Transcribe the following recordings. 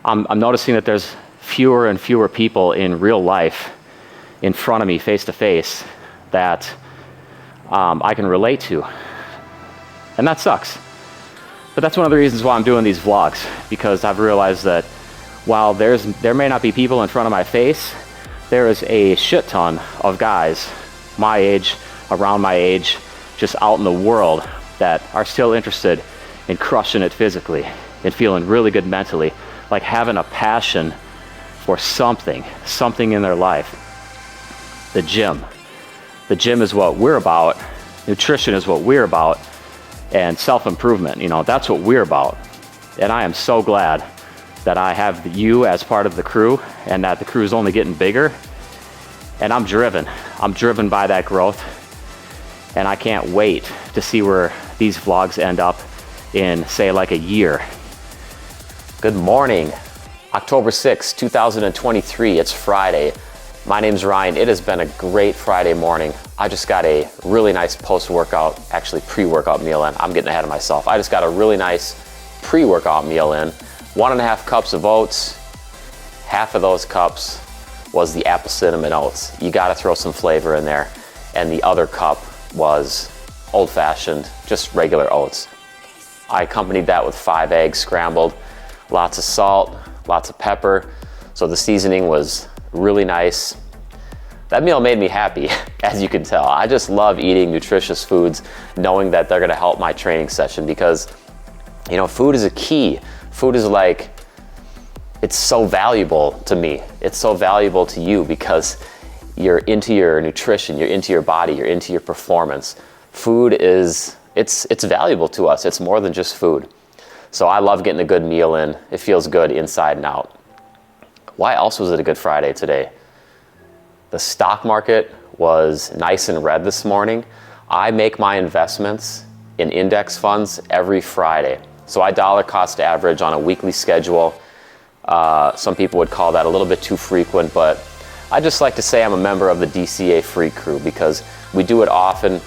I'm noticing that there's fewer and fewer people in real life in front of me, face to face, that I can relate to. And that sucks. But that's one of the reasons why I'm doing these vlogs, because I've realized that while there may not be people in front of my face, there is a shit ton of guys my age, around my age, just out in the world that are still interested in crushing it physically and feeling really good mentally, like having a passion for something in their life. The gym. The gym is what we're about. Nutrition is what we're about. And self-improvement, you know, that's what we're about. And I am so glad that I have you as part of the crew, and that the crew is only getting bigger. And I'm driven by that growth. And I can't wait to see where these vlogs end up in, say, like a year. Good morning, October 6, 2023, it's Friday. My name's Ryan. It has been a great Friday morning. I just got a really nice post-workout, actually pre-workout meal in. I'm getting ahead of myself. I just got a really nice pre-workout meal in. 1.5 cups of oats. Half of those cups was the apple cinnamon oats. You gotta throw some flavor in there. And the other cup was old-fashioned, just regular oats. I accompanied that with 5 eggs scrambled, lots of salt, lots of pepper. So the seasoning was really nice. That meal made me happy, as you can tell. I just love eating nutritious foods, knowing that they're gonna help my training session, because, you know, food is a key. Food is like, it's so valuable to me. It's so valuable to you because you're into your nutrition, you're into your body, you're into your performance. Food is, it's valuable to us. It's more than just food. So I love getting a good meal in. It feels good inside and out. Why else was it a good Friday today? The stock market was nice and red this morning. I make my investments in index funds every Friday. So I dollar cost average on a weekly schedule. Some people would call that a little bit too frequent, but I just like to say I'm a member of the DCA Free Crew because we do it often.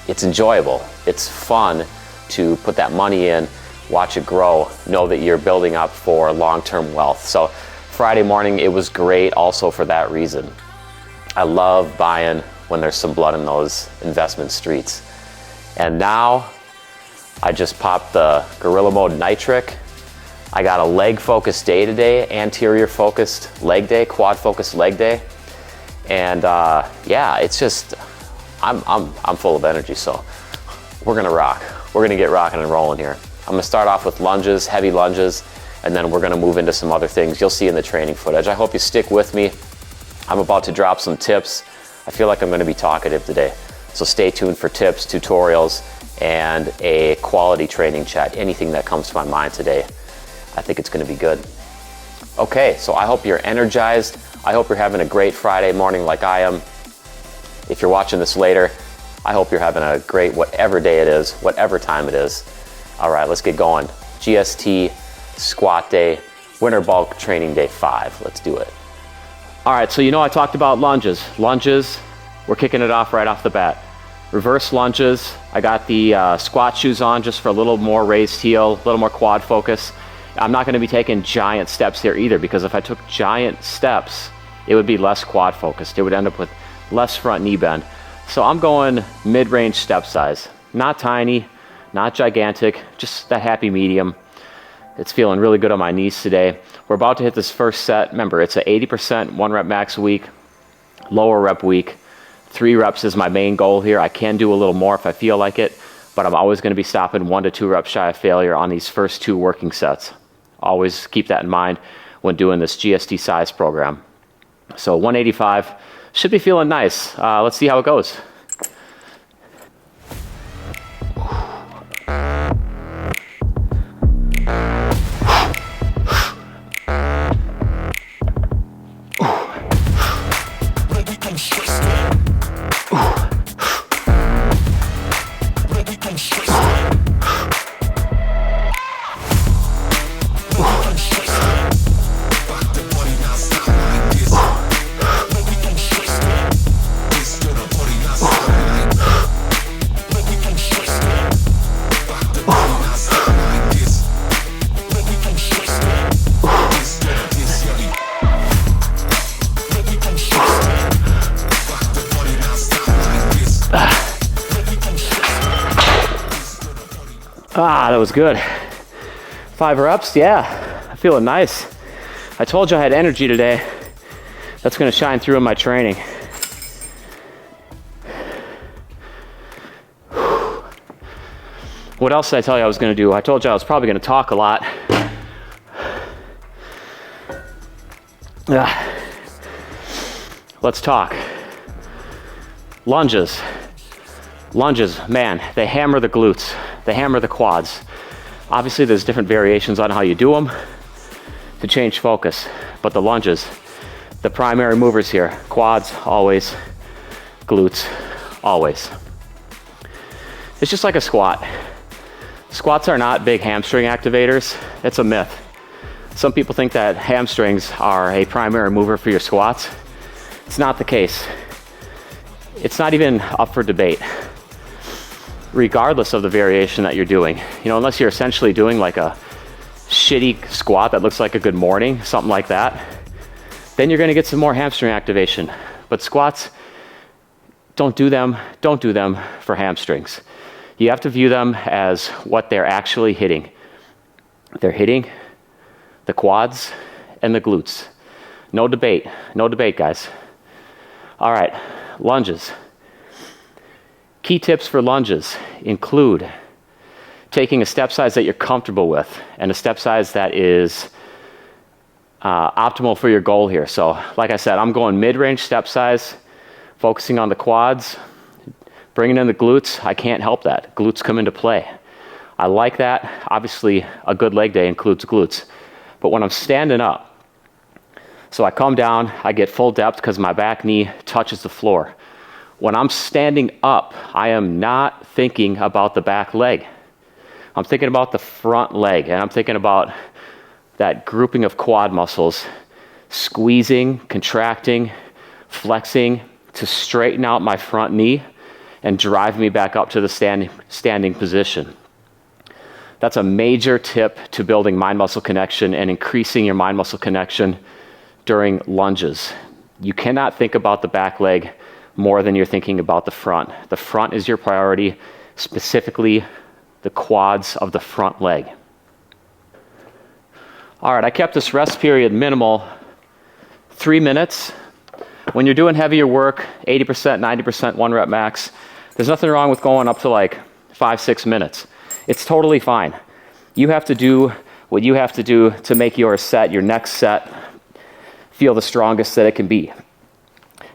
It's enjoyable. It's fun to put that money in, watch it grow, know that you're building up for long-term wealth. So Friday morning, it was great also for that reason. I love buying when there's some blood in those investment streets. And now I just popped the Gorilla Mode Nitric. I got a leg focused day today, anterior focused leg day, quad focused leg day. And yeah, it's just, I'm full of energy, so we're gonna rock. We're gonna get rocking and rolling here. I'm gonna start off with lunges, heavy lunges, and then we're gonna move into some other things you'll see in the training footage. I hope you stick with me. I'm about to drop some tips. I feel like I'm gonna be talkative today. So stay tuned for tips, tutorials, and a quality training chat, anything that comes to my mind today. I think it's gonna be good. Okay, so I hope you're energized. I hope you're having a great Friday morning like I am. If you're watching this later, I hope you're having a great whatever day it is, whatever time it is. All right, let's get going. GST, squat day, winter bulk training day 5. Let's do it. All right, so you know I talked about lunges. Lunges, we're kicking it off right off the bat. Reverse lunges, I got the squat shoes on just for a little more raised heel, a little more quad focus. I'm not gonna be taking giant steps here either, because if I took giant steps, it would be less quad focused. It would end up with less front knee bend. So I'm going mid-range step size. Not tiny, not gigantic, just that happy medium. It's feeling really good on my knees today. We're about to hit this first set. Remember, it's an 80% 1 rep max week, lower rep week. 3 reps is my main goal here. I can do a little more if I feel like it, but I'm always gonna be stopping 1 to 2 reps shy of failure on these first 2 working sets. Always keep that in mind when doing this GST size program. So 185, should be feeling nice. Let's see how it goes. Ah, that was good. 5 reps, yeah, I'm feeling nice. I told you I had energy today. That's gonna shine through in my training. What else did I tell you I was gonna do? I told you I was probably gonna talk a lot. Let's talk. Lunges. Lunges, man, they hammer the glutes. They hammer the quads. Obviously, there's different variations on how you do them to change focus. But the lunges, the primary movers here, quads, always, glutes, always. It's just like a squat. Squats are not big hamstring activators. It's a myth. Some people think that hamstrings are a primary mover for your squats. It's not the case. It's not even up for debate, regardless of the variation that you're doing. You know, unless you're essentially doing like a shitty squat that looks like a good morning, something like that, then you're gonna get some more hamstring activation. But squats, don't do them for hamstrings. You have to view them as what they're actually hitting. They're hitting the quads and the glutes. No debate, guys. All right, lunges. Key tips for lunges include taking a step size that you're comfortable with and a step size that is optimal for your goal here. So like I said, I'm going mid-range step size, focusing on the quads, bringing in the glutes. I can't help that. Glutes come into play. I like that. Obviously, a good leg day includes glutes. But when I'm standing up, so I come down, I get full depth because my back knee touches the floor. When I'm standing up, I am not thinking about the back leg. I'm thinking about the front leg, and I'm thinking about that grouping of quad muscles, squeezing, contracting, flexing to straighten out my front knee and drive me back up to the standing position. That's a major tip to building mind-muscle connection and increasing your mind-muscle connection during lunges. You cannot think about the back leg more than you're thinking about the front. The front is your priority, specifically the quads of the front leg. All right, I kept this rest period minimal, 3 minutes. When you're doing heavier work, 80%, 90%, 1 rep max, there's nothing wrong with going up to like 5-6 minutes. It's totally fine. You have to do what you have to do to make your set, your next set, feel the strongest that it can be.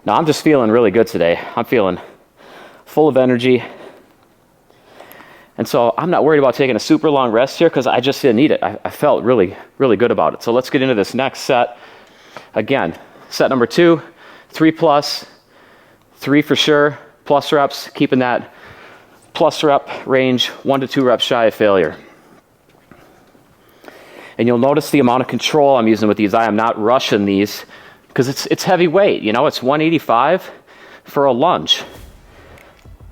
Now, I'm just feeling really good today. I'm feeling full of energy. And so I'm not worried about taking a super long rest here because I just didn't need it. I felt really, really good about it. So let's get into this next set. Again, set number 2, 3 plus, 3 for sure, plus reps, keeping that plus rep range, 1 to 2 reps shy of failure. And you'll notice the amount of control I'm using with these. I am not rushing these because it's heavy weight, you know, it's 185 for a lunge.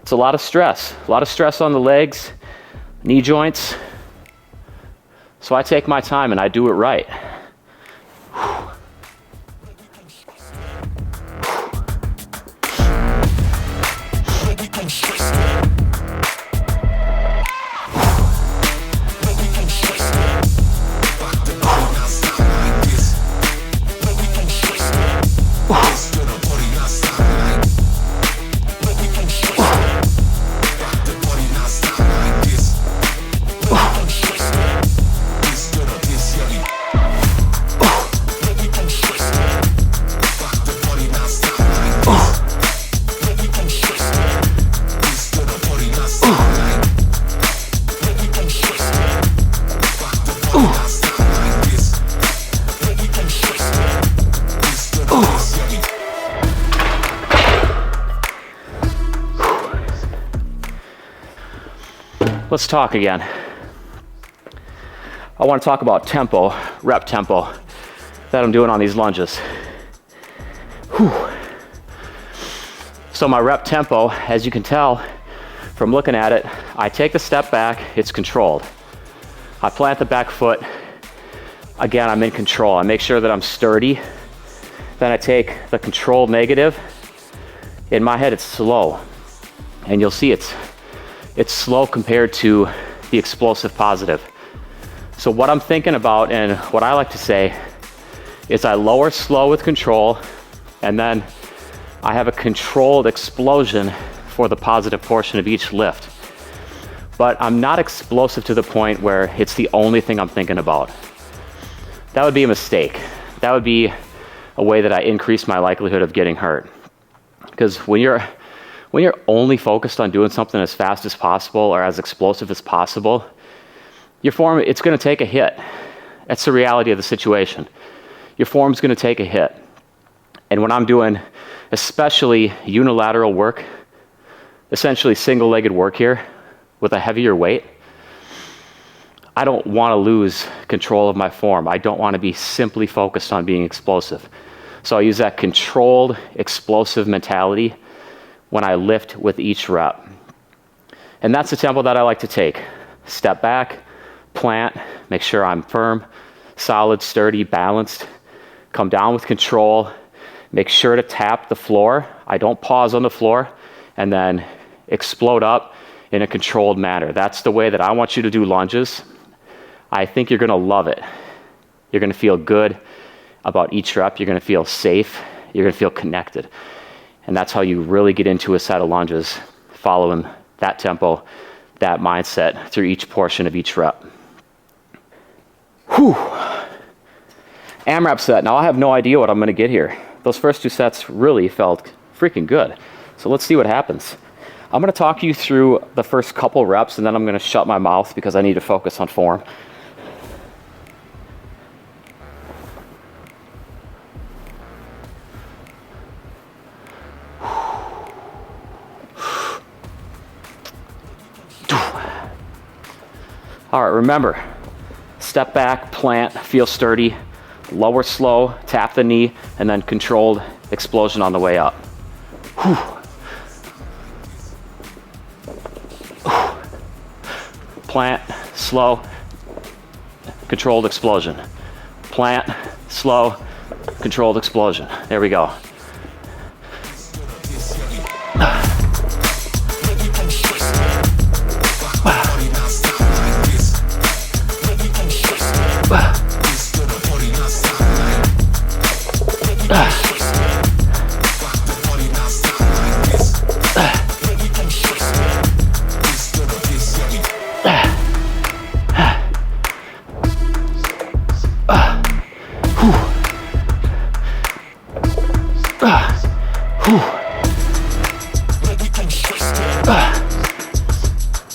It's a lot of stress on the legs, knee joints. So I take my time and I do it right. Let's talk again. I want to talk about tempo, rep tempo that I'm doing on these lunges. Whew. So my rep tempo, as you can tell from looking at it, I take the step back, it's controlled. I plant the back foot. Again, I'm in control. I make sure that I'm sturdy. Then I take the controlled negative. In my head, it's slow. And you'll see it's slow compared to the explosive positive. So what I'm thinking about, and what I like to say, is I lower slow with control, and then I have a controlled explosion for the positive portion of each lift. But I'm not explosive to the point where it's the only thing I'm thinking about. That would be a mistake. That would be a way that I increase my likelihood of getting hurt. Because when you're only focused on doing something as fast as possible or as explosive as possible, your form, it's going to take a hit. That's the reality of the situation. Your form's going to take a hit. And when I'm doing especially unilateral work, essentially single-legged work here with a heavier weight, I don't want to lose control of my form. I don't want to be simply focused on being explosive. So I use that controlled, explosive mentality when I lift with each rep. And that's the tempo that I like to take. Step back, plant, make sure I'm firm, solid, sturdy, balanced. Come down with control. Make sure to tap the floor. I don't pause on the floor. And then explode up in a controlled manner. That's the way that I want you to do lunges. I think you're going to love it. You're going to feel good about each rep. You're going to feel safe. You're going to feel connected. And that's how you really get into a set of lunges, following that tempo, that mindset through each portion of each rep. Whew. AMRAP set. Now I have no idea what I'm going to get here. Those first two sets really felt freaking good. So let's see what happens. I'm going to talk you through the first couple reps, and then I'm going to shut my mouth because I need to focus on form. All right, remember, step back, plant, feel sturdy, lower slow, tap the knee, and then controlled explosion on the way up. Whew. Plant, slow, controlled explosion. Plant, slow, controlled explosion. There we go.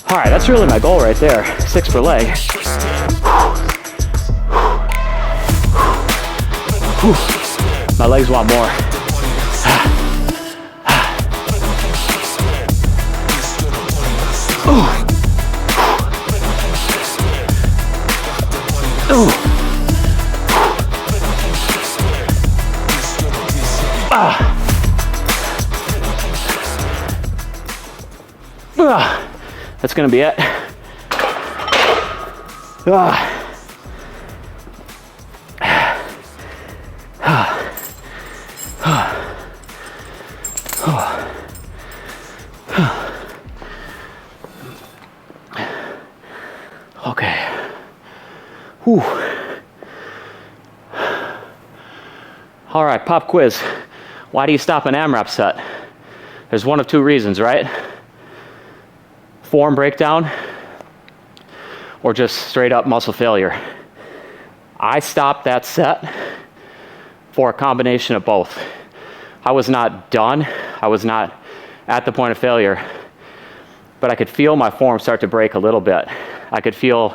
All right, that's really my goal right there. 6 per leg. My legs want more. That's gonna be it. Okay. Whew. All right, pop quiz. Why do you stop an AMRAP set? There's one of two reasons, right? Form breakdown, or just straight up muscle failure. I stopped that set for a combination of both. I was not done. I was not at the point of failure, but I could feel my form start to break a little bit. I could feel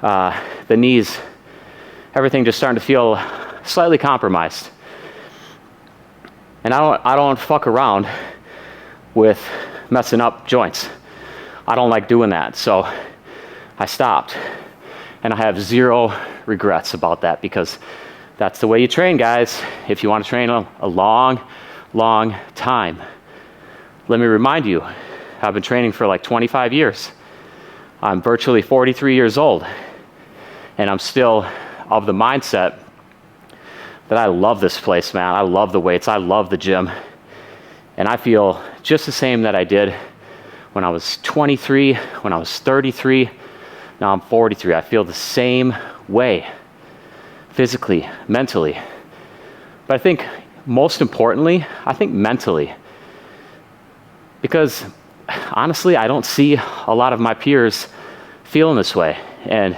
the knees, everything just starting to feel slightly compromised. And I don't fuck around with messing up joints. I don't like doing that, so I stopped. And I have zero regrets about that, because that's the way you train, guys, if you want to train a long, long time. Let me remind you, I've been training for like 25 years. I'm virtually 43 years old, and I'm still of the mindset that I love this place, man. I love the weights, I love the gym, and I feel just the same that I did when I was 23, when I was 33, Now I'm 43. I feel the same way, physically, mentally. But I think most importantly, I think mentally. Because honestly, I don't see a lot of my peers feeling this way. And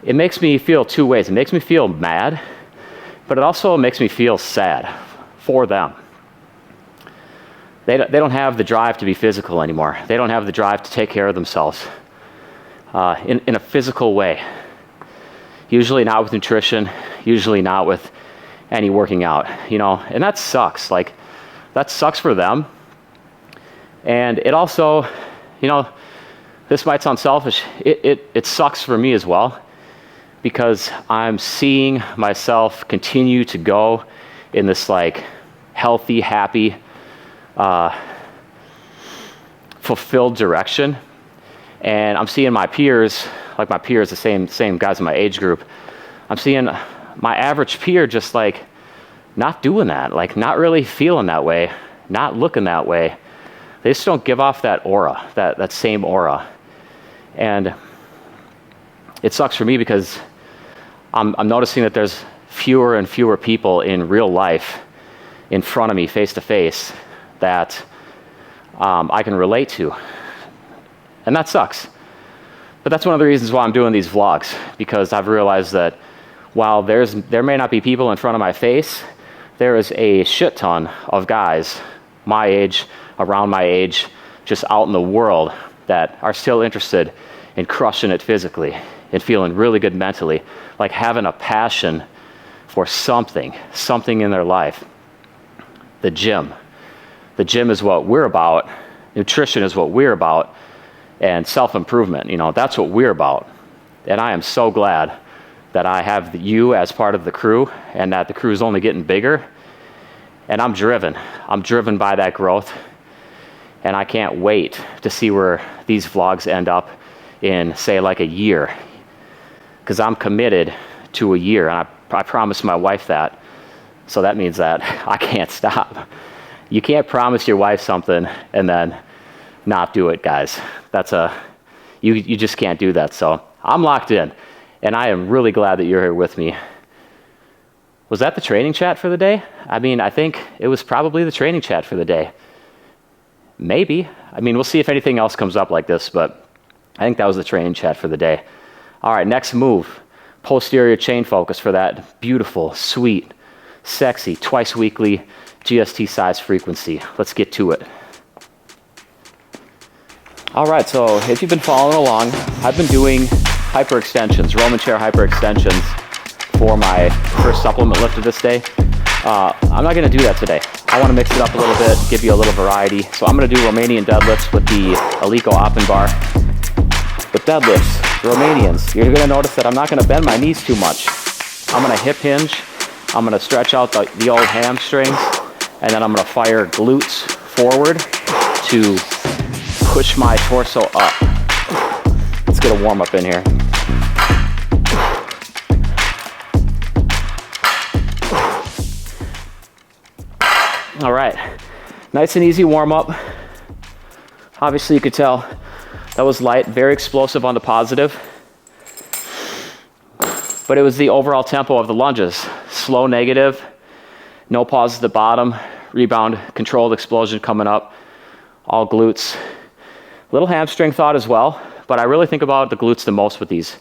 it makes me feel two ways. It makes me feel mad, but it also makes me feel sad for them. They don't have the drive to be physical anymore. They don't have the drive to take care of themselves in a physical way. Usually not with nutrition, usually not with any working out, you know, and that sucks. Like, that sucks for them. And it also, you know, this might sound selfish, it sucks for me as well, because I'm seeing myself continue to go in this like healthy, happy, fulfilled direction. And I'm seeing my peers, like my peers, the same guys in my age group, I'm seeing my average peer just like not doing that, like not really feeling that way, not looking that way. They just don't give off that aura, that same aura. And it sucks for me because I'm noticing that there's fewer and fewer people in real life in front of me, face to face, that I can relate to. And that sucks. But that's one of the reasons why I'm doing these vlogs, because I've realized that while there may not be people in front of my face, there is a shit ton of guys my age, around my age, just out in the world that are still interested in crushing it physically and feeling really good mentally, like having a passion for something in their life. The gym. The gym is what we're about. Nutrition is what we're about. And self-improvement, you know, that's what we're about. And I am so glad that I have you as part of the crew, and that the crew is only getting bigger. And I'm driven by that growth. And I can't wait to see where these vlogs end up in, say, like a year. Because I'm committed to a year, and I promised my wife that. So that means that I can't stop. You can't promise your wife something and then not do it, guys. You just can't do that. So I'm locked in, and I am really glad that you're here with me. Was that the training chat for the day? I mean, I think it was probably the training chat for the day. Maybe. I mean, we'll see if anything else comes up like this, but I think that was the training chat for the day. All right, next move. Posterior chain focus for that beautiful, sweet, sexy, twice weekly GST size frequency. Let's get to it. All right, so if you've been following along, I've been doing hyperextensions, Roman chair hyperextensions for my first supplement lift of this day. I'm not gonna do that today. I wanna mix it up a little bit, give you a little variety. So I'm gonna do Romanian deadlifts with the Raised Oppen Bar. With deadlifts, Romanians, you're gonna notice that I'm not gonna bend my knees too much. I'm gonna hip hinge, I'm gonna stretch out the old hamstrings, and then I'm gonna fire glutes forward to push my torso up. Let's get a warm up in here. All right, nice and easy warm up. Obviously you could tell that was light, very explosive on the positive. But it was the overall tempo of the lunges. Slow negative, no pause at the bottom, rebound, controlled explosion coming up, all glutes. Little hamstring thought as well, but I really think about the glutes the most with these,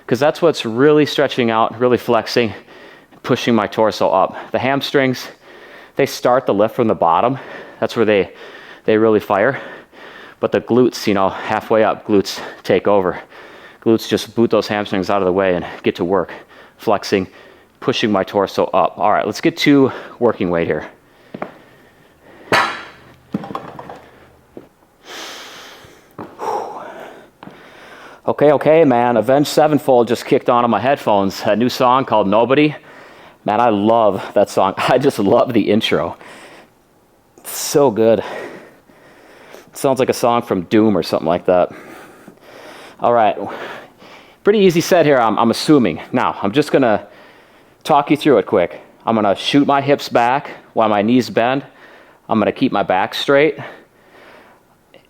because that's what's really stretching out, really flexing, pushing my torso up. The hamstrings, they start the lift from the bottom. That's where they really fire. But the glutes, you know, halfway up, glutes take over. Glutes just boot those hamstrings out of the way and get to work, flexing, pushing my torso up. All right, let's get to working weight here. Okay, man. Avenged Sevenfold just kicked on my headphones. A new song called Nobody. Man, I love that song. I just love the intro. It's so good. It sounds like a song from Doom or something like that. All right. Pretty easy set here, I'm assuming. Now, I'm just going to talk you through it quick. I'm going to shoot my hips back while my knees bend. I'm going to keep my back straight.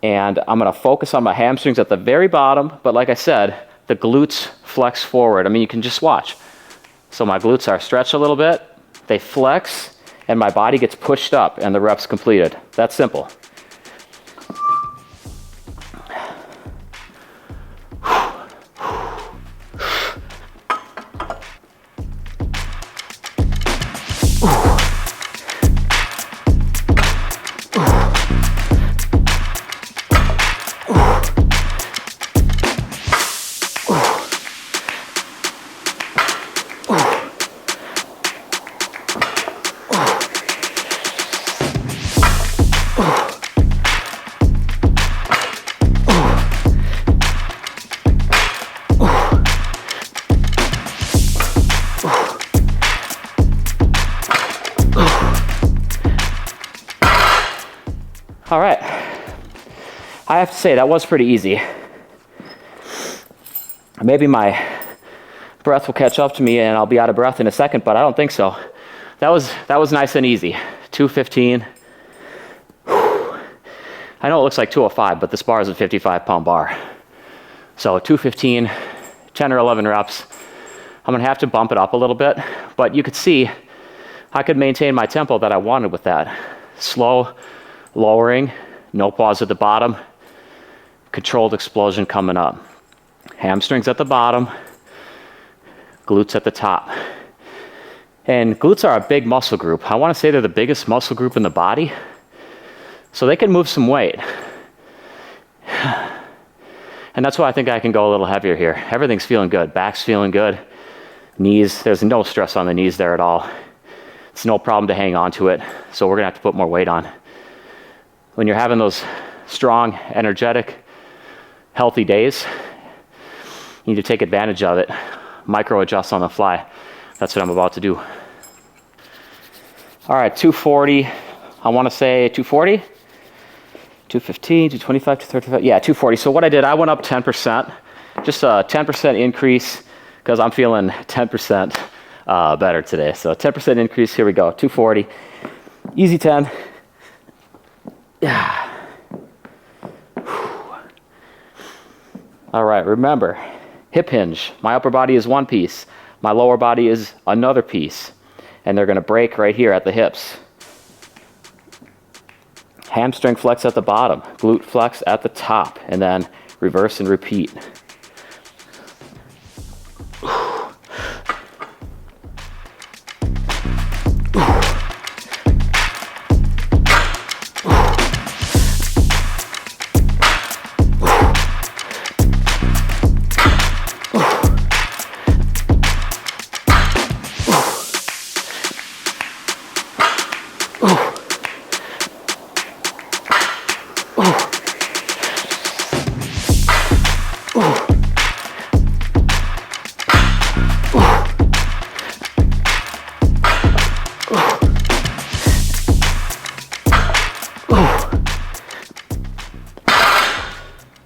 And I'm going to focus on my hamstrings at the very bottom. But like I said, the glutes flex forward. I mean, you can just watch. So my glutes are stretched a little bit, they flex, and my body gets pushed up and the rep's completed. That's simple. All right, I have to say that was pretty easy. Maybe my breath will catch up to me and I'll be out of breath in a second, but I don't think so. That was nice and easy. 215. I know it looks like 205, but this bar is a 55-pound bar. So 215, 10 or 11 reps. I'm gonna have to bump it up a little bit, but you could see I could maintain my tempo that I wanted with that. Slow, lowering, no pause at the bottom, controlled explosion coming up. Hamstrings at the bottom, glutes at the top. And glutes are a big muscle group. I want to say they're the biggest muscle group in the body, so they can move some weight. And that's why I think I can go a little heavier here. Everything's feeling good. Back's feeling good. Knees, there's no stress on the knees there at all. It's no problem to hang on to it, so we're gonna have to put more weight on. When you're having those strong, energetic, healthy days, you need to take advantage of it. Micro adjust on the fly. That's what I'm about to do. All right, 240. I want to say 240, 215, 225, 235. Yeah, 240. So what I did, I went up 10%, just a 10% increase because I'm feeling 10% better today. So 10% increase. Here we go. 240. Easy 10. Yeah. All right, remember, hip hinge. My upper body is one piece. My lower body is another piece. And they're gonna break right here at the hips. Hamstring flex at the bottom, glute flex at the top, and then reverse and repeat.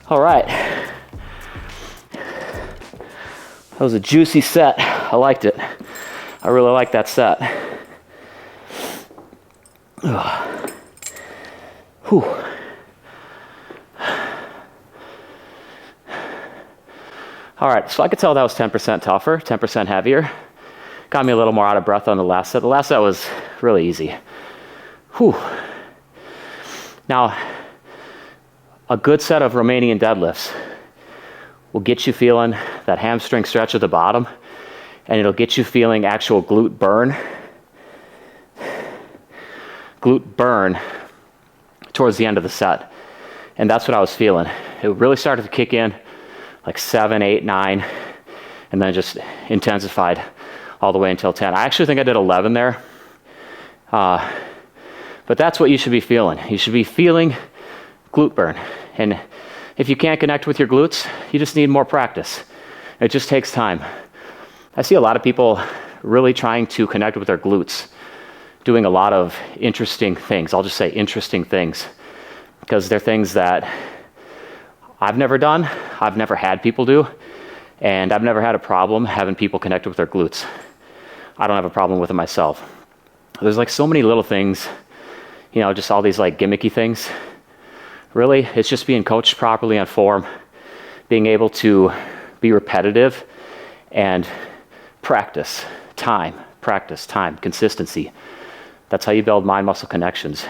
All right, that was a juicy set. I liked it. I really like that set. Whew. All right, so I could tell that was 10% tougher, 10% heavier. Got me a little more out of breath on the last set. The last set was really easy. Whew. Now, a good set of Romanian deadlifts will get you feeling that hamstring stretch at the bottom, and it'll get you feeling actual glute burn. Glute burn towards the end of the set. And that's what I was feeling. It really started to kick in like 7, 8, 9, and then just intensified all the way until 10. I actually think I did 11 there. But that's what you should be feeling. You should be feeling glute burn. And if you can't connect with your glutes, you just need more practice. It just takes time. I see a lot of people really trying to connect with their glutes, doing a lot of interesting things. I'll just say interesting things, because they're things that I've never done, I've never had people do, and I've never had a problem having people connect with their glutes. I don't have a problem with it myself. There's like so many little things, you know, just all these like gimmicky things. Really, it's just being coached properly on form, being able to be repetitive, and practice time, consistency. That's how you build mind-muscle connections.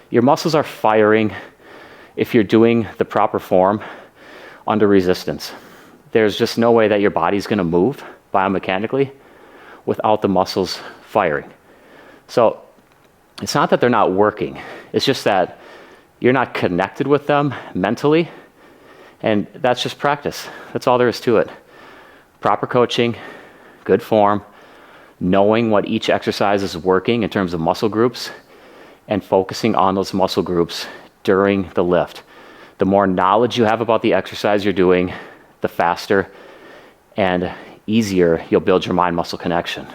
Your muscles are firing if you're doing the proper form under resistance. There's just no way that your body's gonna move biomechanically without the muscles firing. So it's not that they're not working, it's just that you're not connected with them mentally, and that's just practice. That's all there is to it. Proper coaching, good form, knowing what each exercise is working in terms of muscle groups, and focusing on those muscle groups during the lift. The more knowledge you have about the exercise you're doing, the faster and easier you'll build your mind-muscle connection.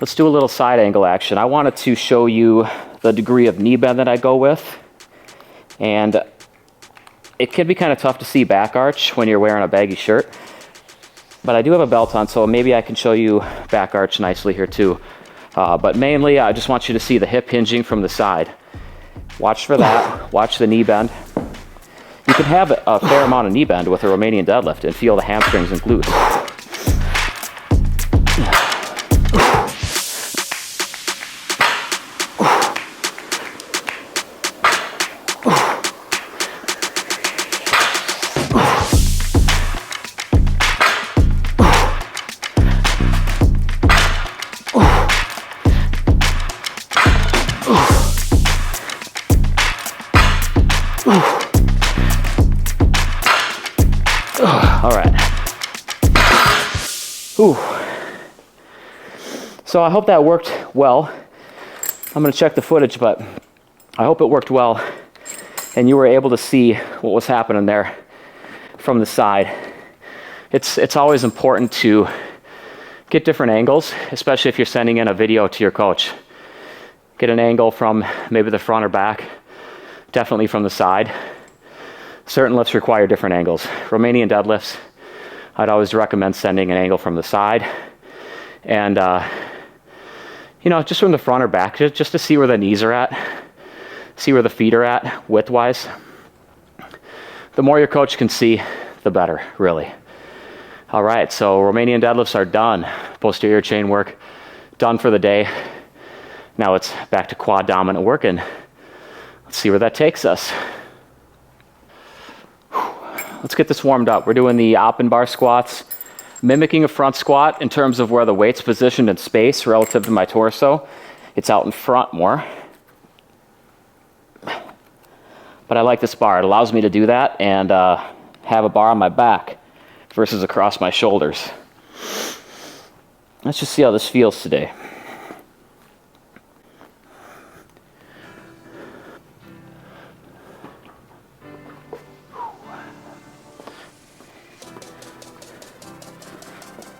Let's do a little side angle action. I wanted to show you the degree of knee bend that I go with. And it can be kind of tough to see back arch when you're wearing a baggy shirt. But I do have a belt on, so maybe I can show you back arch nicely here too. But mainly, I just want you to see the hip hinging from the side. Watch for that. Watch the knee bend. You can have a fair amount of knee bend with a Romanian deadlift and feel the hamstrings and glutes. All right. Ooh. So I hope that worked well. I'm going to check the footage, but I hope it worked well and you were able to see what was happening there from the side. It's always important to get different angles, especially if you're sending in a video to your coach. Get an angle from maybe the front or back, definitely from the side. Certain lifts require different angles. Romanian deadlifts, I'd always recommend sending an angle from the side. And, just from the front or back, just to see where the knees are at, see where the feet are at, width-wise. The more your coach can see, the better, really. All right, so Romanian deadlifts are done. Posterior chain work, done for the day. Now it's back to quad dominant working. Let's see where that takes us. Let's get this warmed up. We're doing the Oppen Bar Squats, mimicking a front squat in terms of where the weight's positioned in space relative to my torso. It's out in front more. But I like this bar. It allows me to do that and have a bar on my back versus across my shoulders. Let's just see how this feels today.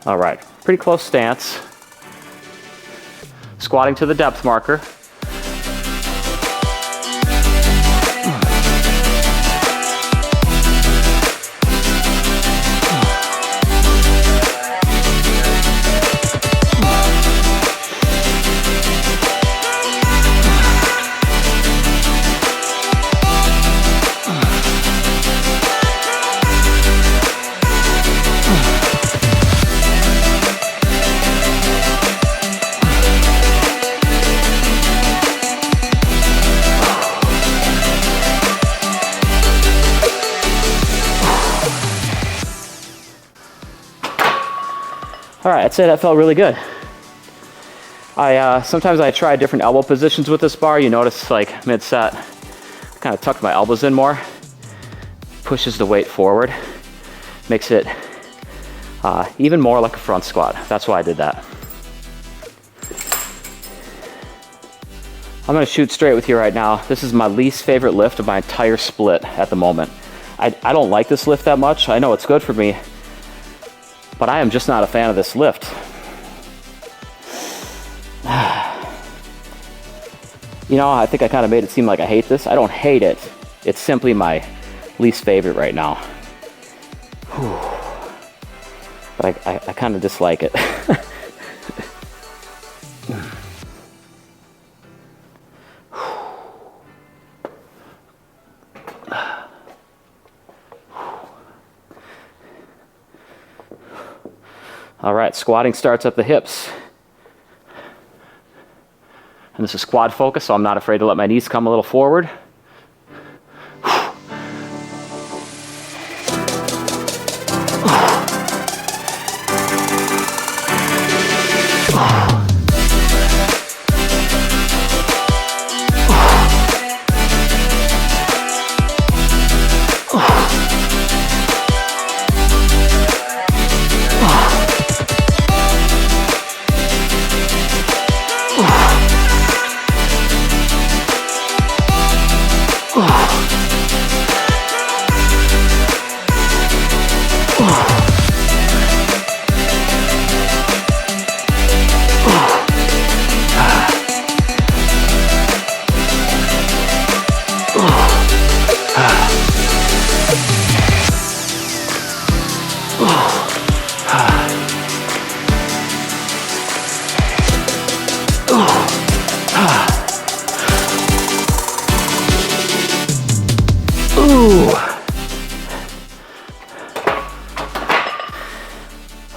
All right, pretty close stance. Squatting to the depth marker. All right, I'd say that felt really good. Sometimes I try different elbow positions with this bar. You notice like mid-set, I kind of tuck my elbows in more. Pushes the weight forward. Makes it even more like a front squat. That's why I did that. I'm gonna shoot straight with you right now. This is my least favorite lift of my entire split at the moment. I don't like this lift that much. I know it's good for me, but I am just not a fan of this lift. I think I kind of made it seem like I hate this. I don't hate it. It's simply my least favorite right now. Whew. But I kind of dislike it. All right, squatting starts at the hips. And this is quad focus, so I'm not afraid to let my knees come a little forward.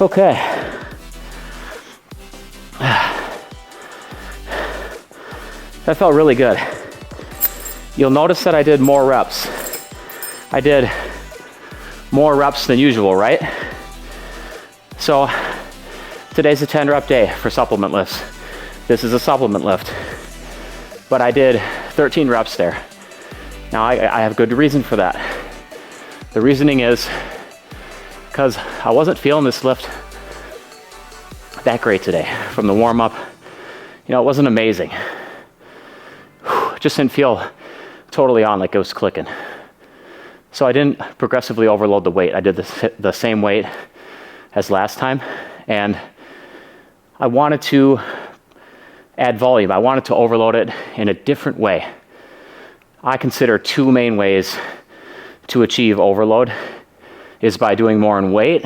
Okay. That felt really good. You'll notice that I did more reps. I did more reps than usual, right? So today's a 10 rep day for supplement lifts. This is a supplement lift. But I did 13 reps there. Now I have good reason for that. The reasoning is because I wasn't feeling this lift that great today from the warm up. You know, it wasn't amazing. It just didn't feel totally on, like it was clicking. So I didn't progressively overload the weight. I did the same weight as last time, and I wanted to add volume. I wanted to overload it in a different way. I consider two main ways to achieve overload is by doing more in weight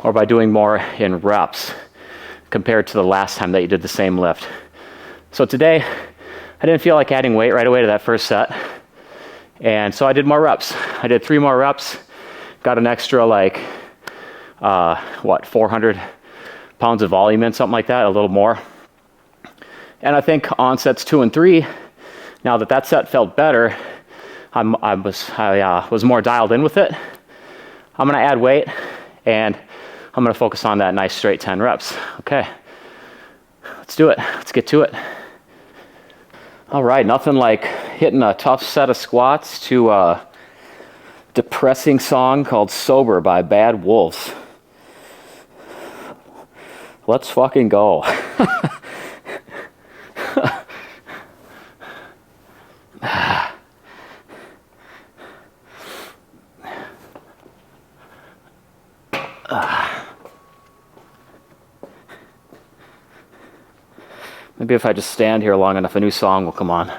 or by doing more in reps compared to the last time that you did the same lift. So today, I didn't feel like adding weight right away to that first set. And so I did more reps. I did 3 more reps, got an extra 400 pounds of volume in, something like that, a little more. And I think on sets 2 and 3, now that set felt better, I was more dialed in with it. I'm gonna add weight and I'm gonna focus on that nice straight 10 reps. Okay, let's do it. Let's get to it. All right, nothing like hitting a tough set of squats to a depressing song called Sober by Bad Wolves. Let's fucking go. Maybe if I just stand here long enough, a new song will come on.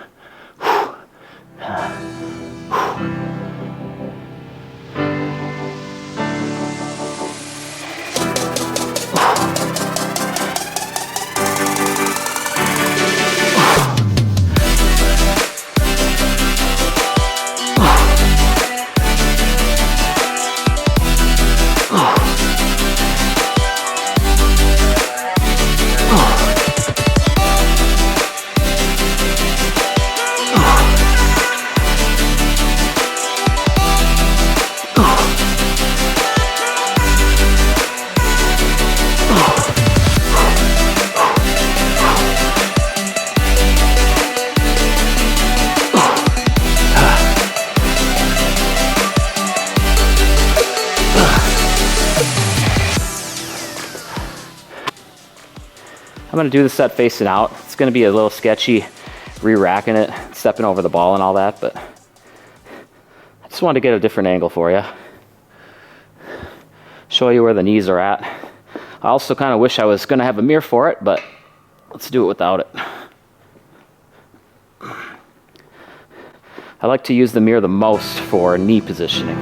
I'm gonna do the set facing out. It's gonna be a little sketchy re-racking it, stepping over the ball and all that, but I just wanted to get a different angle for you. Show you where the knees are at. I also kind of wish I was gonna have a mirror for it, but let's do it without it. I like to use the mirror the most for knee positioning.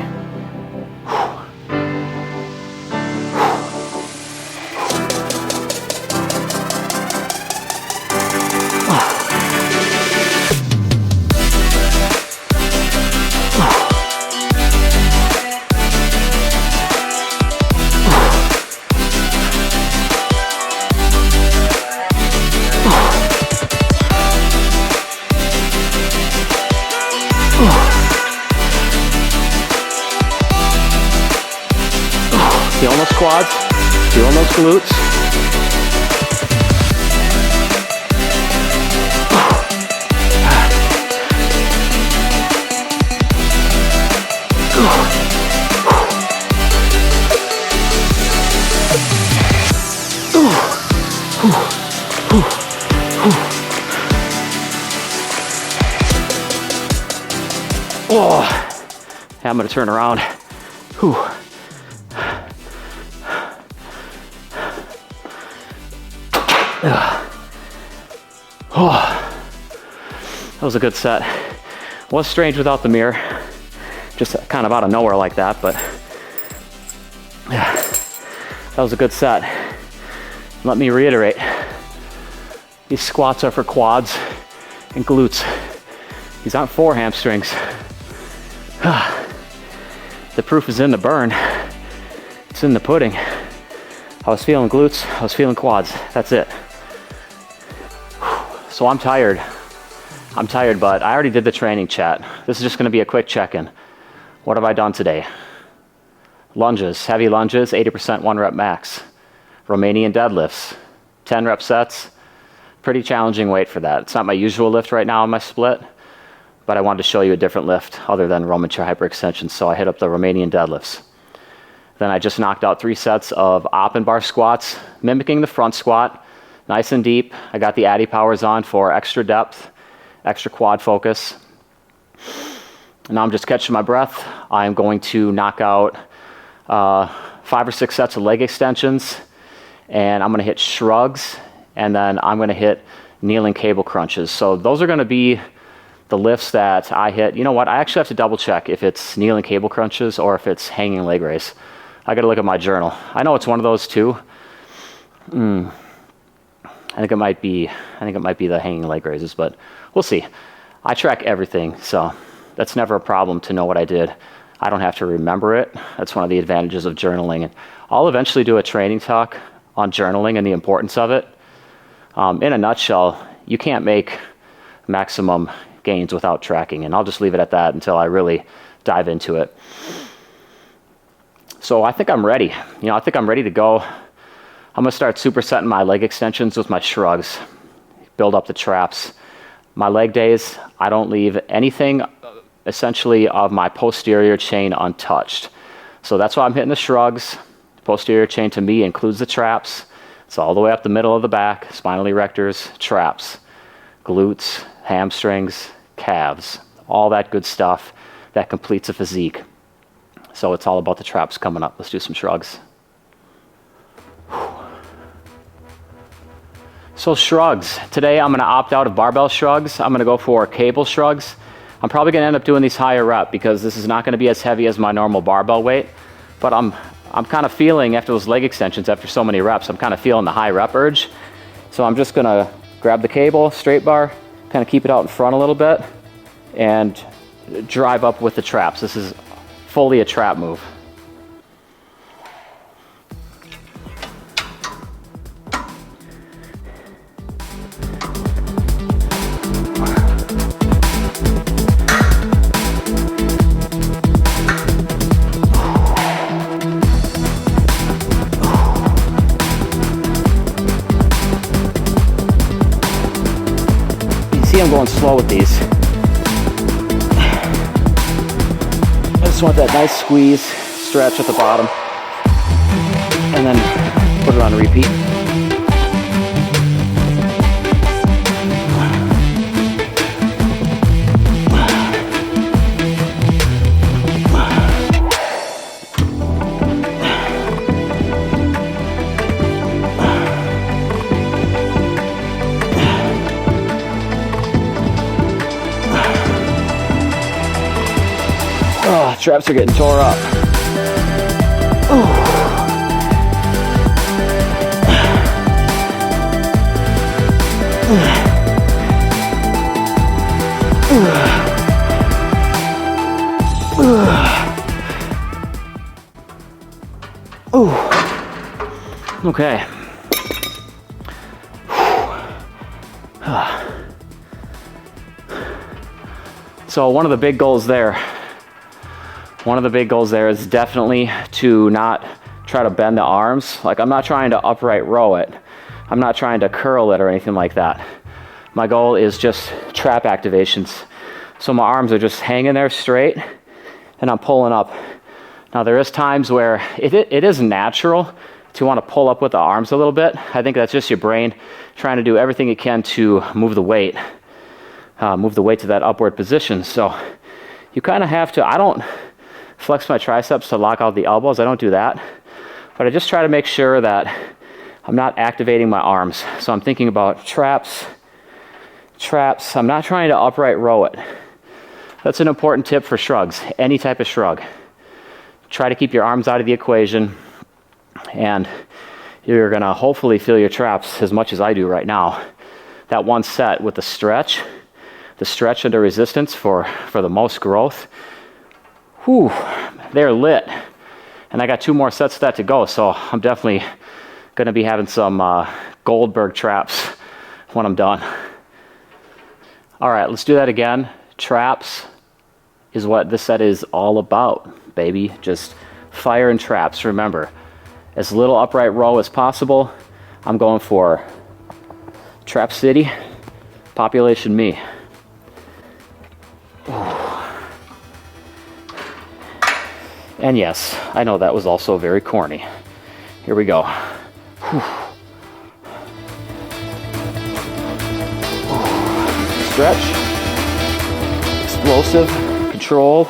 quads, feeling those glutes. Oh, I'm gonna turn around. Whew. Oh, that was a good set. Was strange without the mirror, just kind of out of nowhere like that, but yeah, that was a good set. Let me reiterate, these squats are for quads and glutes. These aren't for hamstrings. The proof is in the burn. It's in the pudding. I was feeling glutes, I was feeling quads. That's it. So I'm tired. But I already did the training chat. This is just gonna be a quick check-in. What have I done today? Lunges, heavy lunges, 80% 1 rep max. Romanian deadlifts, 10 rep sets. Pretty challenging weight for that. It's not my usual lift right now on my split, but I wanted to show you a different lift other than Roman chair hyperextension, so I hit up the Romanian deadlifts. Then I just knocked out 3 sets of Oppen bar squats, mimicking the front squat, nice and deep. I got the Addy powers on for extra depth, extra quad focus. And now I'm just catching my breath. I'm going to knock out 5 or 6 sets of leg extensions, and I'm gonna hit shrugs, and then I'm gonna hit kneeling cable crunches. So those are gonna be the lifts that I hit. You know what, I actually have to double check if it's kneeling cable crunches or if it's hanging leg raise. I gotta look at my journal. I know it's one of those two. I think it might be the hanging leg raises, but we'll see. I track everything, so that's never a problem to know what I did. I don't have to remember it. That's one of the advantages of journaling. And I'll eventually do a training talk on journaling and the importance of it. In a nutshell, you can't make maximum gains without tracking, and I'll just leave it at that until I really dive into it. So I think I'm ready. I think I'm ready to go. I'm gonna start supersetting my leg extensions with my shrugs, build up the traps. My leg days, I don't leave anything essentially of my posterior chain untouched. So that's why I'm hitting the shrugs. Posterior chain to me includes the traps. It's all the way up the middle of the back, spinal erectors, traps, glutes, hamstrings, calves, all that good stuff that completes a physique. So it's all about the traps coming up. Let's do some shrugs. So shrugs. Today I'm gonna opt out of barbell shrugs. I'm gonna go for cable shrugs. I'm probably gonna end up doing these higher rep because this is not gonna be as heavy as my normal barbell weight, but I'm kind of feeling, after those leg extensions, after so many reps, I'm kind of feeling the high rep urge. So I'm just gonna grab the cable, straight bar, kind of keep it out in front a little bit, and drive up with the traps. This is fully a trap move. I'm going slow with these. I just want that nice squeeze, stretch at the bottom, and then put it on repeat. Oh, traps are getting tore up. Okay. So one of the big goals there is definitely to not try to bend the arms. Like, I'm not trying to upright row it. I'm not trying to curl it or anything like that. My goal is just trap activations. So my arms are just hanging there straight and I'm pulling up. Now there is times where it is natural to want to pull up with the arms a little bit. I think that's just your brain trying to do everything it can to move the weight to that upward position. So you kind of have to, I don't flex my triceps to lock out the elbows. I don't do that. But I just try to make sure that I'm not activating my arms. So I'm thinking about traps. I'm not trying to upright row it. That's an important tip for shrugs, any type of shrug. Try to keep your arms out of the equation, and you're gonna hopefully feel your traps as much as I do right now. That one set with the stretch under resistance for the most growth, whew, they're lit. And I got 2 more sets of that to go, so I'm definitely gonna be having some Goldberg traps when I'm done. All right, let's do that again. Traps is what this set is all about, baby. Just fire and traps. Remember, as little upright row as possible. I'm going for Trap City, population me. And yes, I know that was also very corny. Here we go. Stretch. Explosive, controlled.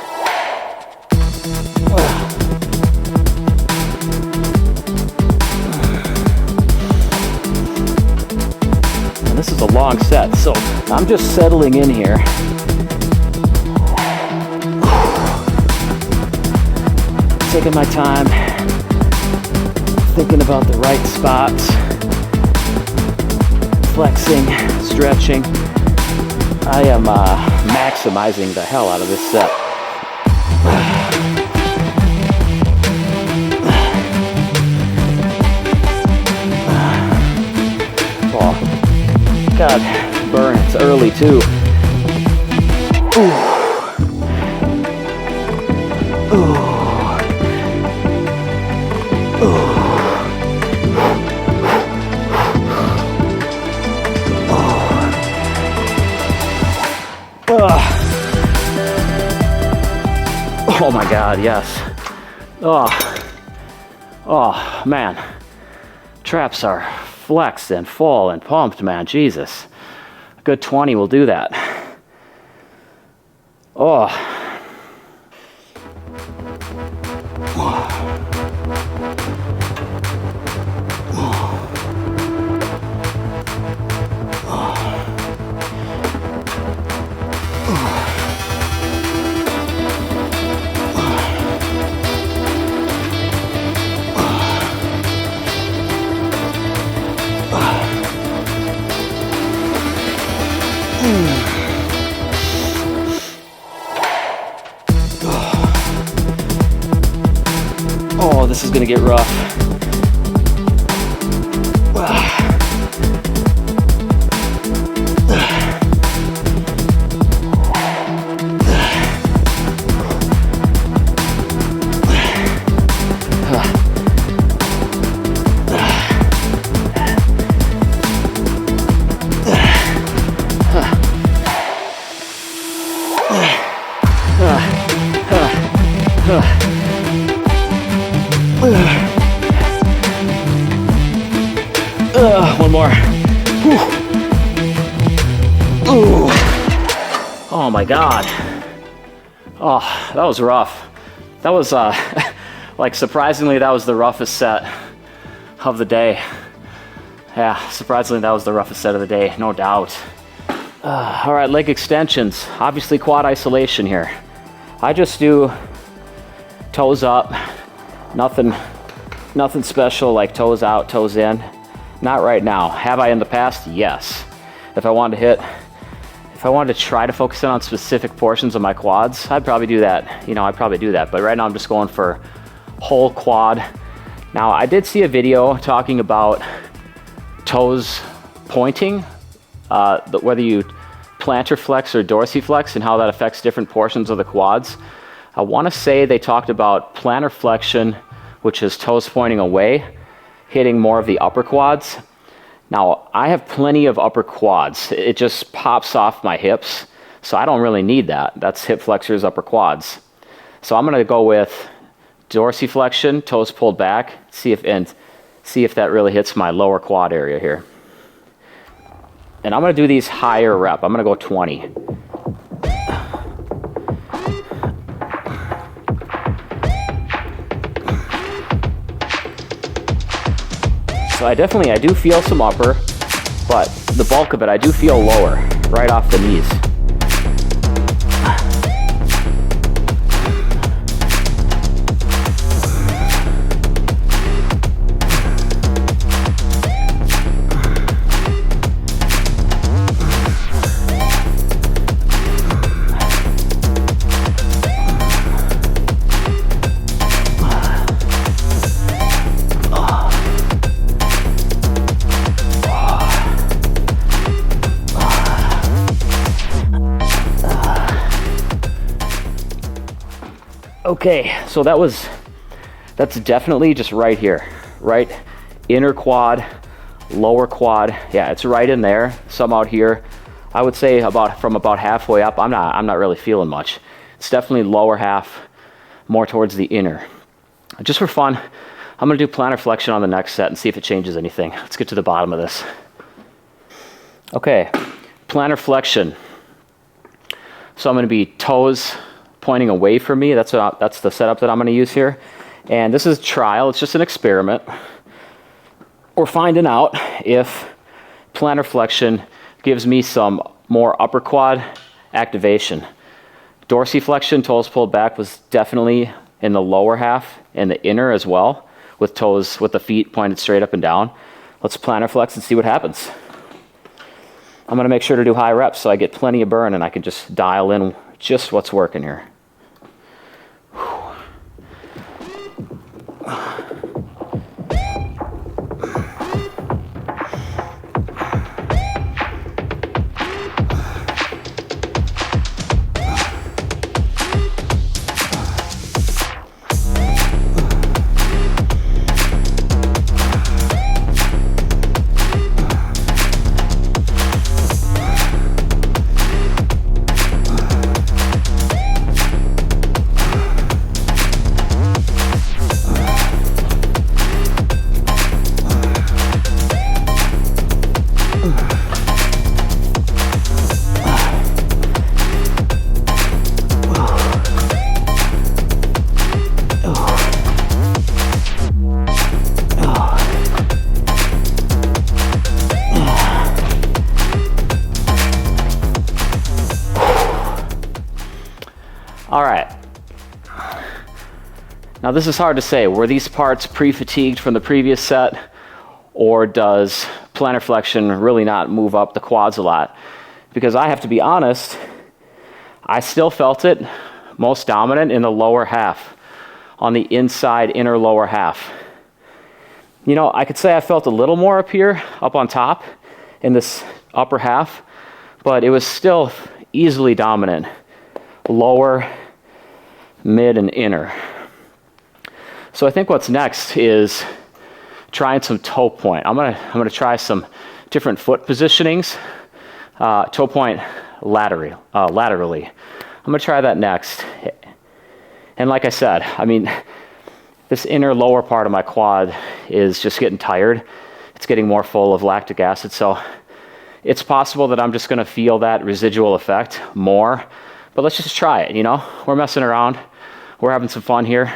And this is a long set, so I'm just settling in here. Taking my time, thinking about the right spots, flexing, stretching. I am maximizing the hell out of this set. Oh, God, burn, it's early too. Ooh. Ooh. Oh my God, yes. Oh man. Traps are flexed and full and pumped, man. Jesus. A good 20 will do that. Oh. Oh, this is gonna get rough. One more. Whew. Ooh. Oh my God. Oh, that was rough. That was like, surprisingly, that was the roughest set of the day. Yeah, surprisingly, that was the roughest set of the day, no doubt. All right, leg extensions. Obviously quad isolation here. I just do toes up, nothing special like toes out, toes in. Not right now. Have I in the past? Yes. If I wanted to try to focus in on specific portions of my quads, I'd probably do that. I'd probably do that. But right now I'm just going for whole quad. Now, I did see a video talking about toes pointing, whether you plantar flex or dorsiflex and how that affects different portions of the quads. I want to say they talked about plantar flexion which is toes pointing away, hitting more of the upper quads. Now, I have plenty of upper quads. It just pops off my hips, so I don't really need that. That's hip flexors, upper quads. So I'm gonna go with dorsiflexion, toes pulled back, see if that really hits my lower quad area here. And I'm gonna do these higher rep. I'm gonna go 20. So I do feel some upper, but the bulk of it, I do feel lower, right off the knees. Okay, so that's definitely just right here, right? Inner quad, lower quad. Yeah, it's right in there. Some out here. I would say from about halfway up, I'm not really feeling much. It's definitely lower half, more towards the inner. Just for fun, I'm gonna do plantar flexion on the next set and see if it changes anything. Let's get to the bottom of this. Okay, plantar flexion. So I'm gonna be toes pointing away from me. That's the setup that I'm gonna use here. And this is trial, it's just an experiment. We're finding out if plantar flexion gives me some more upper quad activation. Dorsiflexion, toes pulled back, was definitely in the lower half and the inner as well, with the feet pointed straight up and down. Let's plantar flex and see what happens. I'm gonna make sure to do high reps so I get plenty of burn and I can just dial in just what's working here. All right. Now this is hard to say. Were these parts pre-fatigued from the previous set, or does plantar flexion really not move up the quads a lot? Because I have to be honest, I still felt it most dominant in the lower half, on the inside inner lower half. You know, I could say I felt a little more up here, up on top, in this upper half, but it was still easily dominant. Lower, mid, and inner. So I think what's next is trying some toe point. I'm gonna try some different foot positionings. Toe point laterally. I'm gonna try that next. And like I said, I mean, this inner lower part of my quad is just getting tired. It's getting more full of lactic acid, so it's possible that I'm just gonna feel that residual effect more. But let's just try it, you know? We're messing around. We're having some fun here.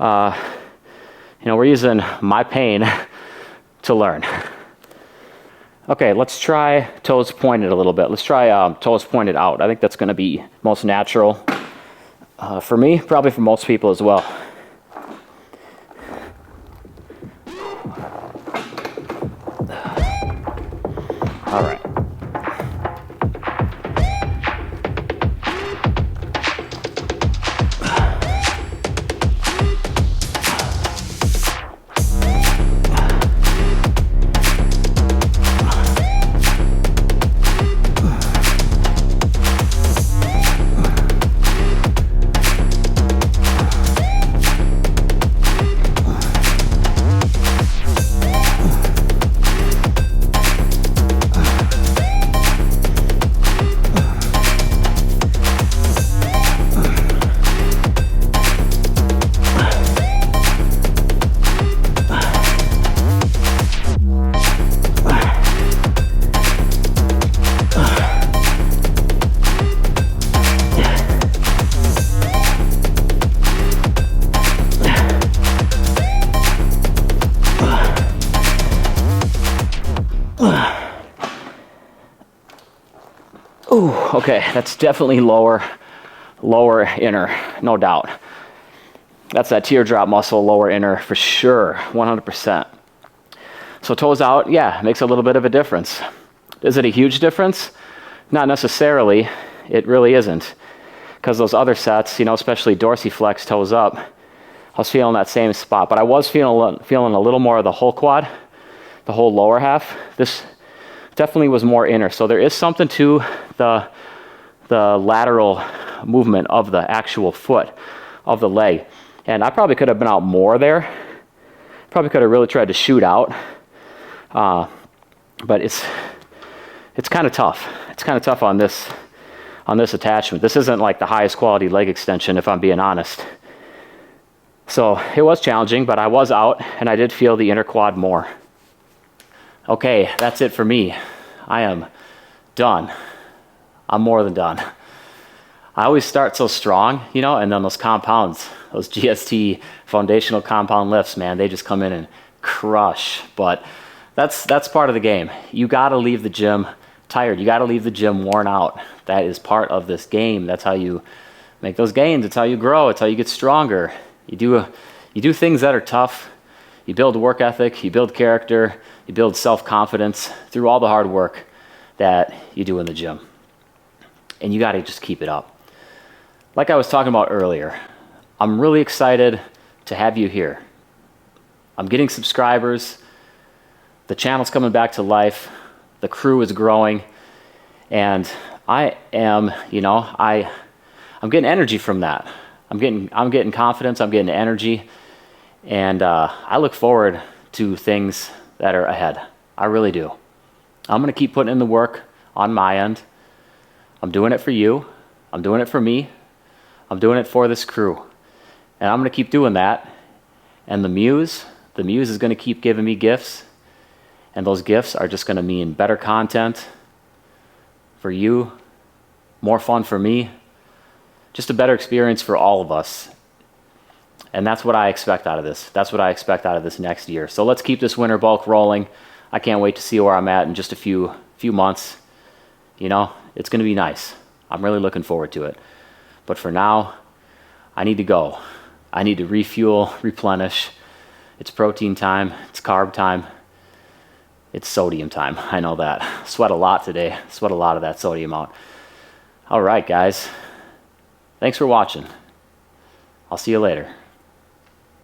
You know, we're using my pain to learn. Okay, let's try toes pointed a little bit. Let's try toes pointed out. I think that's gonna be most natural for me, probably for most people as well. All right. Okay, that's definitely lower inner, no doubt. That's that teardrop muscle, lower inner for sure, 100%. So toes out, yeah, makes a little bit of a difference. Is it a huge difference? Not necessarily. It really isn't. Because those other sets, you know, especially dorsiflex, toes up, I was feeling that same spot. But I was feeling a little more of the whole quad, the whole lower half. This definitely was more inner. So there is something to the lateral movement of the actual foot, of the leg. And I probably could have been out more there. Probably could have really tried to shoot out. But it's kind of tough. It's kind of tough on this attachment. This isn't like the highest quality leg extension, if I'm being honest. So it was challenging, but I was out and I did feel the inner quad more. Okay, that's it for me. I am done. I'm more than done. I always start so strong, you know, and then those compounds, those GST foundational compound lifts, man, they just come in and crush. But that's part of the game. You gotta leave the gym tired. You gotta leave the gym worn out. That is part of this game. That's how you make those gains. It's how you grow. It's how you get stronger. You do things that are tough. You build work ethic. You build character. You build self-confidence through all the hard work that you do in the gym. And you gotta just keep it up. Like I was talking about earlier, I'm really excited to have you here. I'm getting subscribers. The channel's coming back to life. The crew is growing. And I am, you know, I'm getting energy from that. I'm getting confidence. I'm getting energy. And I look forward to things that are ahead. I really do. I'm going to keep putting in the work on my end. I'm doing it for you. I'm doing it for me. I'm doing it for this crew. And I'm going to keep doing that. And the muse is going to keep giving me gifts. And those gifts are just going to mean better content for you, more fun for me, just a better experience for all of us. And that's what I expect out of this. That's what I expect out of this next year. So let's keep this winter bulk rolling. I can't wait to see where I'm at in just a few months. You know, it's going to be nice. I'm really looking forward to it. But for now, I need to go. I need to refuel, replenish. It's protein time. It's carb time. It's sodium time. I know that. Sweat a lot today. Sweat a lot of that sodium out. All right, guys. Thanks for watching. I'll see you later.